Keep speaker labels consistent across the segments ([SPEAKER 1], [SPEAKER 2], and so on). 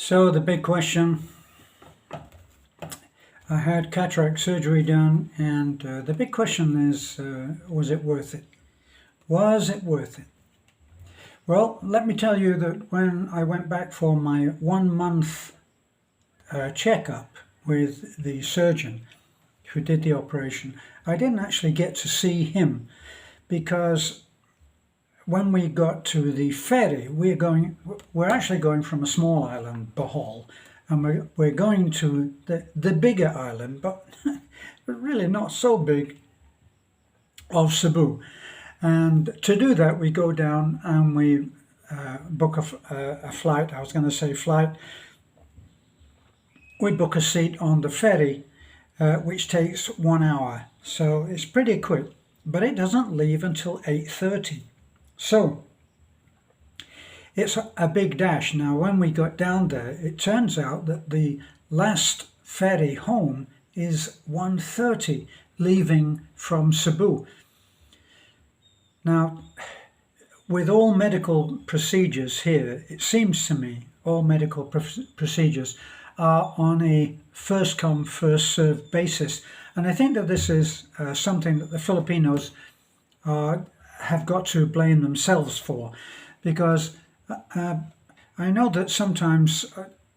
[SPEAKER 1] So the big question, I had cataract surgery done, and the big question is, was it worth it? Was it worth it? Well, let me tell you that when I went back for my 1 month checkup with the surgeon who did the operation, I didn't actually get to see him because when we got to the ferry, we're actually going from a small island, Bohol, and we're going to the bigger island, but really not so big, of Cebu. And to do that, we go down and we book a flight. I was going to say flight. We book a seat on the ferry, which takes 1 hour. So it's pretty quick, but it doesn't leave until 8:30. So it's a big dash. Now, when we got down there, it turns out that the last ferry home is 1:30, leaving from Cebu. Now, with all medical procedures here, it seems to me all medical procedures are on a first come, first served basis. And I think that this is something that the Filipinos have got to blame themselves for, because I know that sometimes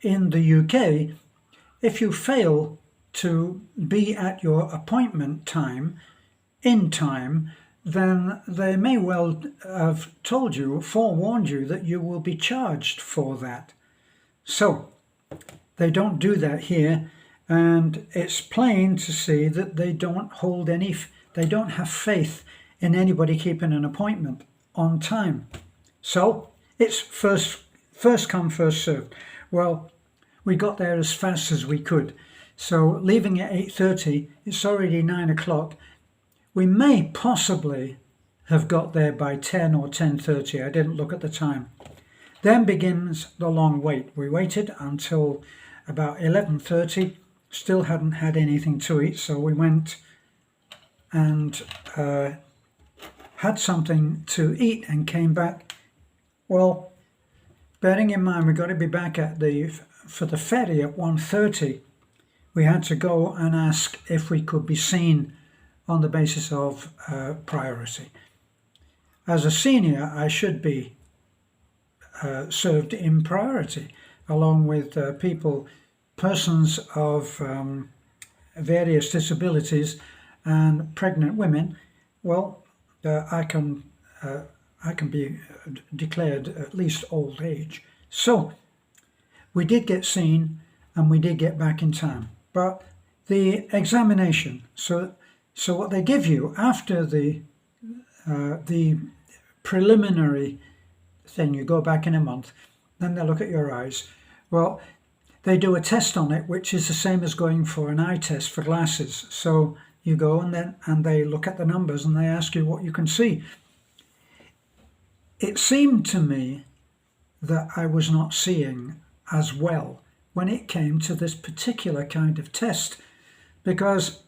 [SPEAKER 1] in the UK, if you fail to be at your appointment time in time, then they may well have told you, forewarned you, that you will be charged for that. So they don't do that here, and it's plain to see that they don't have faith in anybody keeping an appointment on time. So it's first come, first served. Well, we got there as fast as we could. So leaving at 8:30, it's already 9 o'clock. We may possibly have got there by 10 or 10:30. I didn't look at the time. Then begins the long wait. We waited until about 11:30, still hadn't had anything to eat, so we went and had something to eat and came back. Well, bearing in mind we got to be back for the ferry at 1:30, we had to go and ask if we could be seen on the basis of priority. As a senior, I should be served in priority, along with persons of various disabilities and pregnant women. Well, I can be declared at least old age. So we did get seen and we did get back in time. But the examination, so what they give you after the preliminary thing, you go back in a month, then they look at your eyes. Well, they do a test on it, which is the same as going for an eye test for glasses. So you go and they look at the numbers and they ask you what you can see. It seemed to me that I was not seeing as well when it came to this particular kind of test, because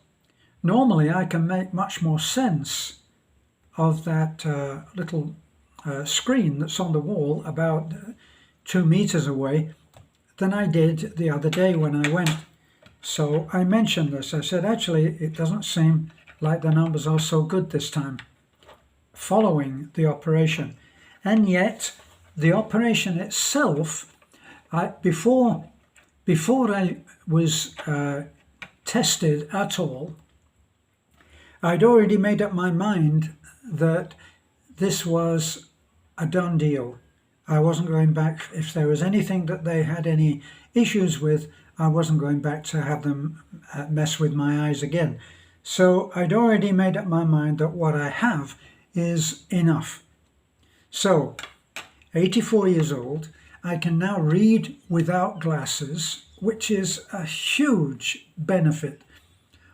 [SPEAKER 1] normally I can make much more sense of that little screen that's on the wall about 2 meters away than I did the other day when I went. So I mentioned this. I said, actually, it doesn't seem like the numbers are so good this time following the operation. And yet the operation itself, before I was tested at all, I'd already made up my mind that this was a done deal. I wasn't going back. If there was anything that they had any issues with, I wasn't going back to have them mess with my eyes again. So I'd already made up my mind that what I have is enough. So, 84 years old, I can now read without glasses, which is a huge benefit.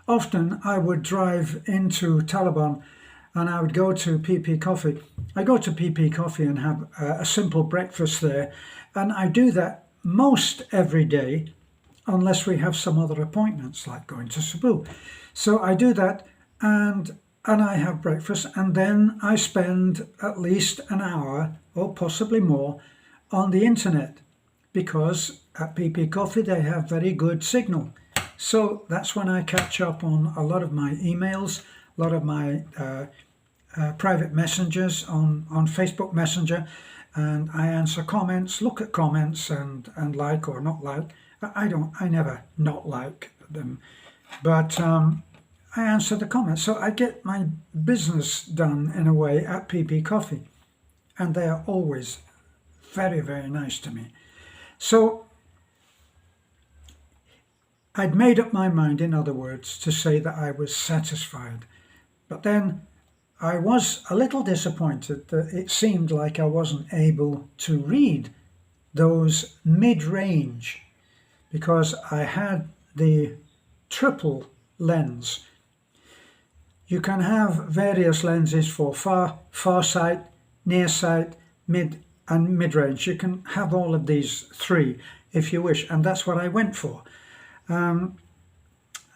[SPEAKER 1] Often I would drive into Taliban and I would go to PP Coffee. I go to PP Coffee and have a simple breakfast there, and I do that most every day unless we have some other appointments like going to Cebu. So I do that and I have breakfast, and then I spend at least an hour or possibly more on the internet, because at PP Coffee, they have very good signal. So that's when I catch up on a lot of my emails, a lot of my private messengers on Facebook Messenger, and I answer comments, look at comments and like or not like. I never not like them, but I answer the comments. So I get my business done in a way at PP Coffee, and they are always very, very nice to me. So I'd made up my mind, in other words, to say that I was satisfied. But then I was a little disappointed that it seemed like I wasn't able to read those mid-range, because I had the triple lens. You can have various lenses for far sight, near sight, mid and mid-range. You can have all of these three if you wish, and that's what I went for.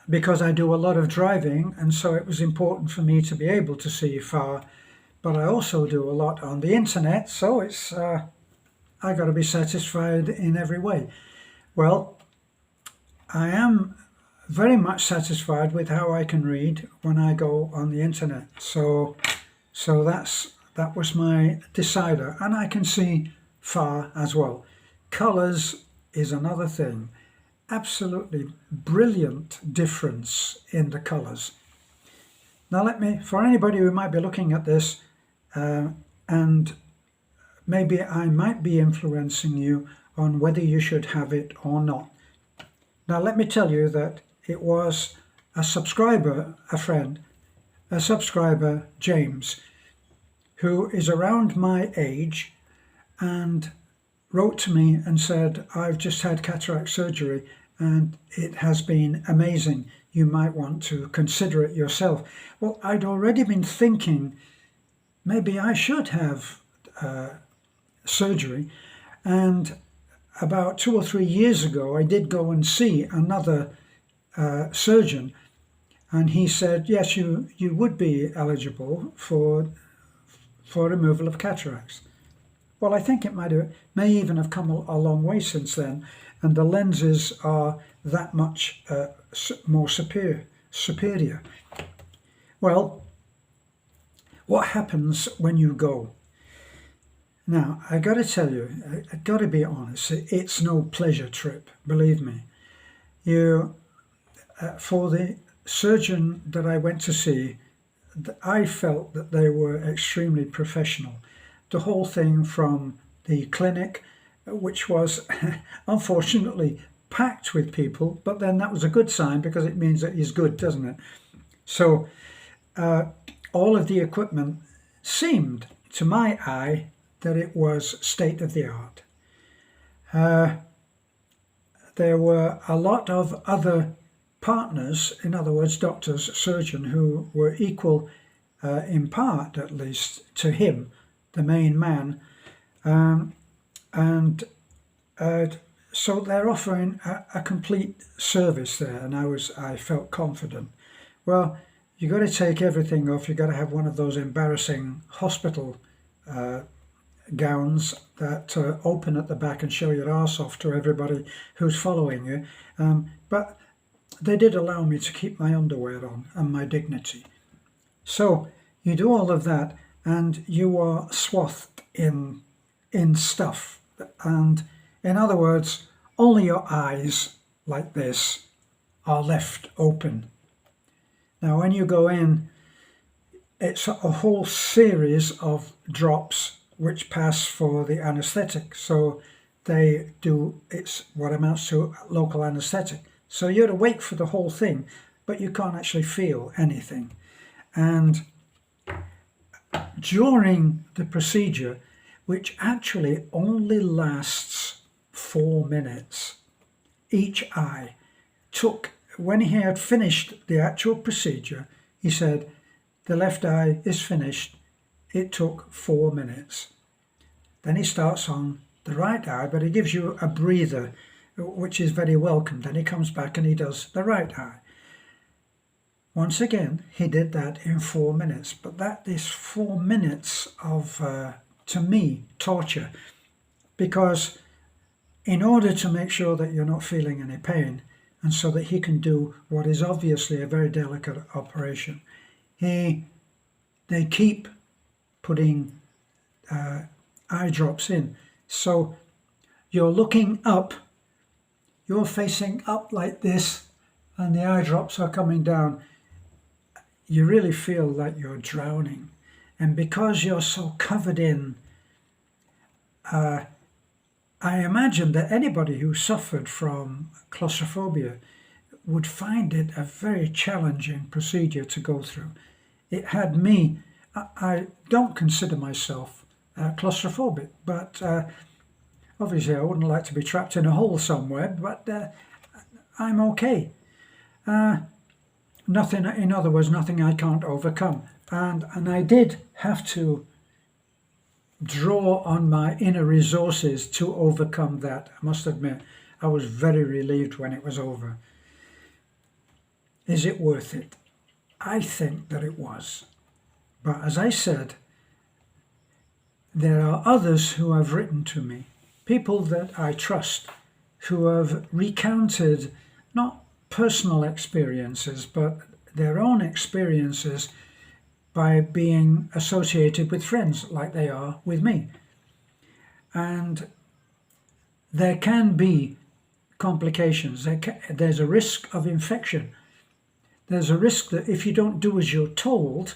[SPEAKER 1] Because I do a lot of driving, and so it was important for me to be able to see far, but I also do a lot on the internet, so it's I got to be satisfied in every way. Well, I am very much satisfied with how I can read when I go on the internet, so that was my decider, and I can see far as well. Colors is another thing. Absolutely brilliant difference in the colors. Now for anybody who might be looking at this, and maybe I might be influencing you on whether you should have it or not. Now let me tell you that it was a subscriber, James, who is around my age, and wrote to me and said, I've just had cataract surgery and it has been amazing. You might want to consider it yourself. Well, I'd already been thinking maybe I should have surgery. And about 2 or 3 years ago, I did go and see another surgeon. And he said, yes, you would be eligible for removal of cataracts. Well, I think it may even have come a long way since then, and the lenses are that much more superior. Well, what happens when you go? Now, I got to tell you, I got to be honest, it's no pleasure trip, believe me. For the surgeon that I went to see, I felt that they were extremely professional. The whole thing from the clinic, which was unfortunately packed with people, but then that was a good sign because it means that he's good, doesn't it? So all of the equipment seemed, to my eye, that it was state of the art. There were a lot of other partners, in other words, doctors, surgeon, who were equal, in part at least, to him, the main man, and so they're offering a complete service there, and I felt confident. Well, you got to take everything off. You got to have one of those embarrassing hospital gowns that open at the back and show your arse off to everybody who's following you. But they did allow me to keep my underwear on and my dignity. So you do all of that, and you are swathed in stuff. And in other words, only your eyes, like this, are left open. Now, when you go in, it's a whole series of drops which pass for the anesthetic. So it's what amounts to local anesthetic. So you're awake for the whole thing, but you can't actually feel anything. And during the procedure, which actually only lasts 4 minutes, each eye when he had finished the actual procedure, he said, the left eye is finished. It took 4 minutes. Then he starts on the right eye, but he gives you a breather, which is very welcome. Then he comes back and he does the right eye. Once again, he did that in 4 minutes, but that is 4 minutes of, to me, torture, because in order to make sure that you're not feeling any pain, and so that he can do what is obviously a very delicate operation, they keep putting eye drops in. So you're looking up, you're facing up like this, and the eye drops are coming down. You really feel like you're drowning. And because you're so covered in, I imagine that anybody who suffered from claustrophobia would find it a very challenging procedure to go through. It had me, I don't consider myself claustrophobic, but obviously I wouldn't like to be trapped in a hole somewhere, but I'm okay. Nothing, in other words, nothing I can't overcome. And I did have to draw on my inner resources to overcome that. I must admit, I was very relieved when it was over. Is it worth it? I think that it was. But as I said, there are others who have written to me, people that I trust, who have recounted not personal experiences, but their own experiences by being associated with friends like they are with me. And there can be complications. There's a risk of infection. There's a risk that if you don't do as you're told,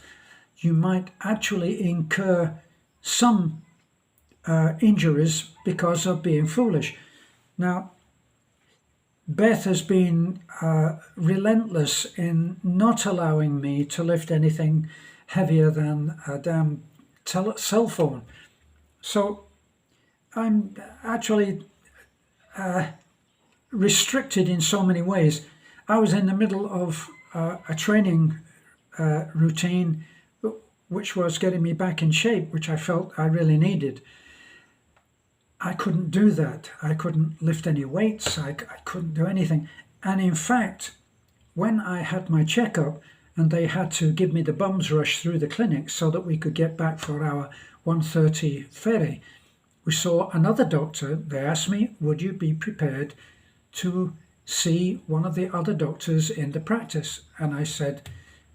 [SPEAKER 1] you might actually incur some injuries because of being foolish. Now, Beth has been relentless in not allowing me to lift anything heavier than a damn cell phone. So I'm actually restricted in so many ways. I was in the middle of a training routine which was getting me back in shape, which I felt I really needed. I couldn't do that. I couldn't lift any weights. I couldn't do anything. And in fact, when I had my checkup and they had to give me the bum's rush through the clinic so that we could get back for our 1:30 ferry, we saw another doctor. They asked me, would you be prepared to see one of the other doctors in the practice? And I said,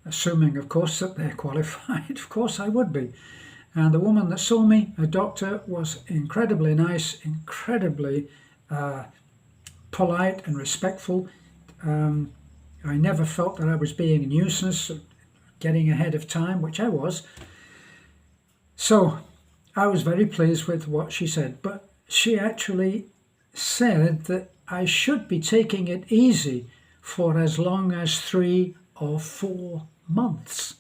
[SPEAKER 1] assuming, of course, that they're qualified, of course I would be. And the woman that saw me, a doctor, was incredibly nice, incredibly polite and respectful. I never felt that I was being a nuisance, getting ahead of time, which I was. So I was very pleased with what she said. But she actually said that I should be taking it easy for as long as 3 or 4 months.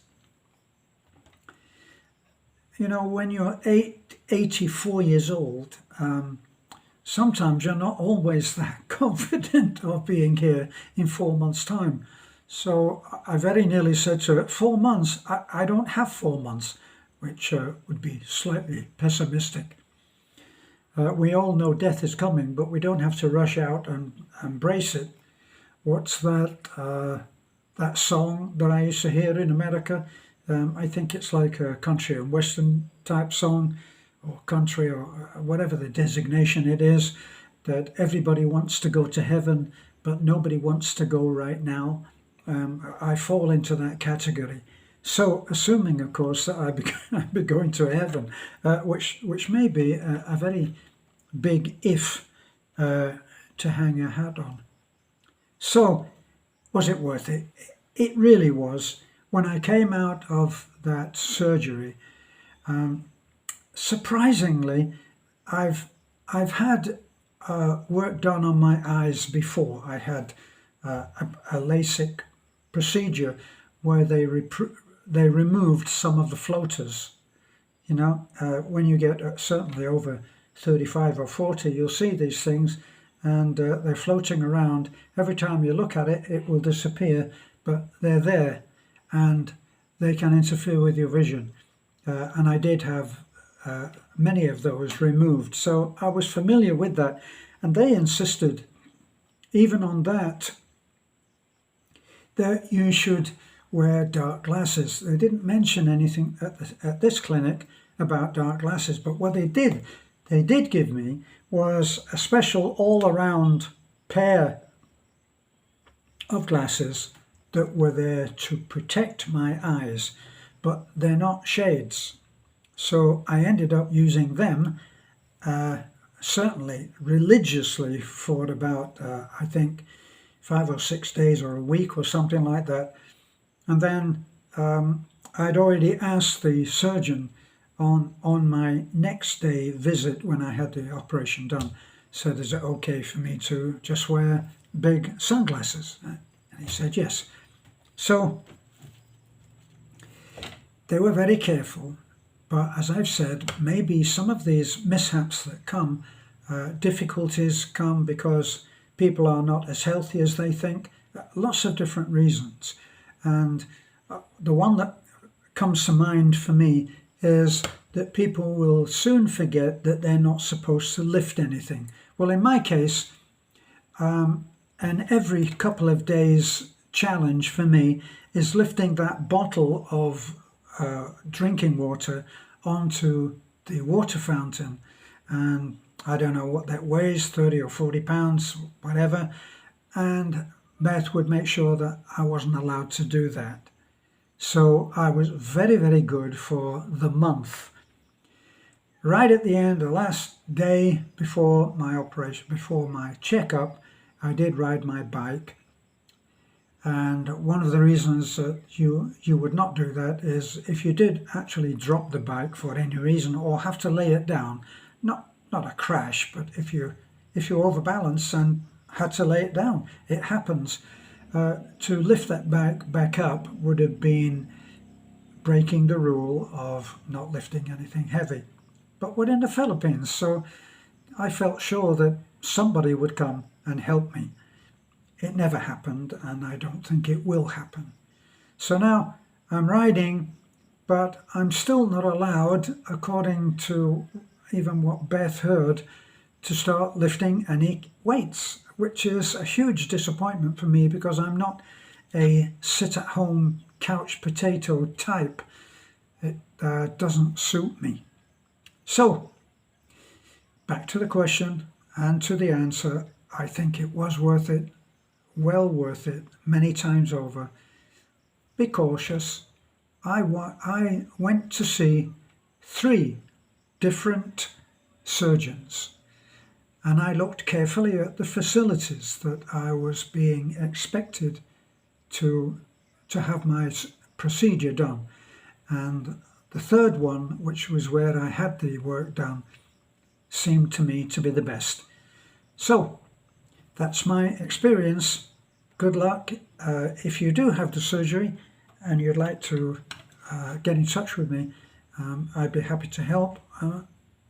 [SPEAKER 1] You know, when you're 84 years old, sometimes you're not always that confident of being here in 4 months' time. So I very nearly said to her, 4 months, I don't have 4 months, which would be slightly pessimistic. We all know death is coming, but we don't have to rush out and embrace it. What's that song that I used to hear in America? I think it's like a country and western type song, or country, or whatever the designation it is, that everybody wants to go to heaven, but nobody wants to go right now. I fall into that category. So, assuming, of course, that I'd be going to heaven, which may be a very big if to hang a hat on. So, was it worth it? It really was. When I came out of that surgery, surprisingly, I've had work done on my eyes before. I had a LASIK procedure where they removed some of the floaters. You know, when you get certainly over 35 or 40, you'll see these things, and they're floating around. Every time you look at it, it will disappear, but they're there, and they can interfere with your vision. And I did have many of those removed, so I was familiar with that. And they insisted, even on that you should wear dark glasses. They didn't mention anything at this clinic about dark glasses, but what they did, they did give me was a special all-around pair of glasses that were there to protect my eyes, but they're not shades. So I ended up using them certainly religiously for about, I think, 5 or 6 days or a week or something like that. And then I'd already asked the surgeon on my next day visit when I had the operation done, said, is it okay for me to just wear big sunglasses? And he said yes. So they were very careful, but as I've said, maybe some of these mishaps that come, difficulties come because people are not as healthy as they think, lots of different reasons. And the one that comes to mind for me is that people will soon forget that they're not supposed to lift anything. Well, in my case, an every couple of days challenge for me is lifting that bottle of drinking water onto the water fountain. And I don't know what that weighs, 30 or 40 pounds, whatever. And Beth would make sure that I wasn't allowed to do that. So I was very, very good for the month. Right at the end, the last day before my operation, before my checkup, I did ride my bike. And one of the reasons that you would not do that is if you did actually drop the bike for any reason or have to lay it down, not a crash, but if you overbalance and had to lay it down, it happens. To lift that bike back up would have been breaking the rule of not lifting anything heavy. But we're in the Philippines, so I felt sure that somebody would come and help me. It never happened, and I don't think it will happen. So now I'm riding, but I'm still not allowed, according to even what Beth heard, to start lifting any weights, which is a huge disappointment for me because I'm not a sit-at-home couch potato type. It doesn't suit me. So, back to the question and to the answer. I think it was worth it, well worth it, many times over. Be cautious. I went to see 3 different surgeons, and I looked carefully at the facilities that I was being expected to have my procedure done. And the third one, which was where I had the work done, seemed to me to be the best. So that's my experience. Good luck. If you do have the surgery and you'd like to get in touch with me, I'd be happy to help,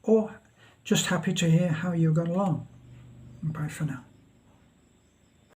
[SPEAKER 1] or just happy to hear how you got along. Bye for now.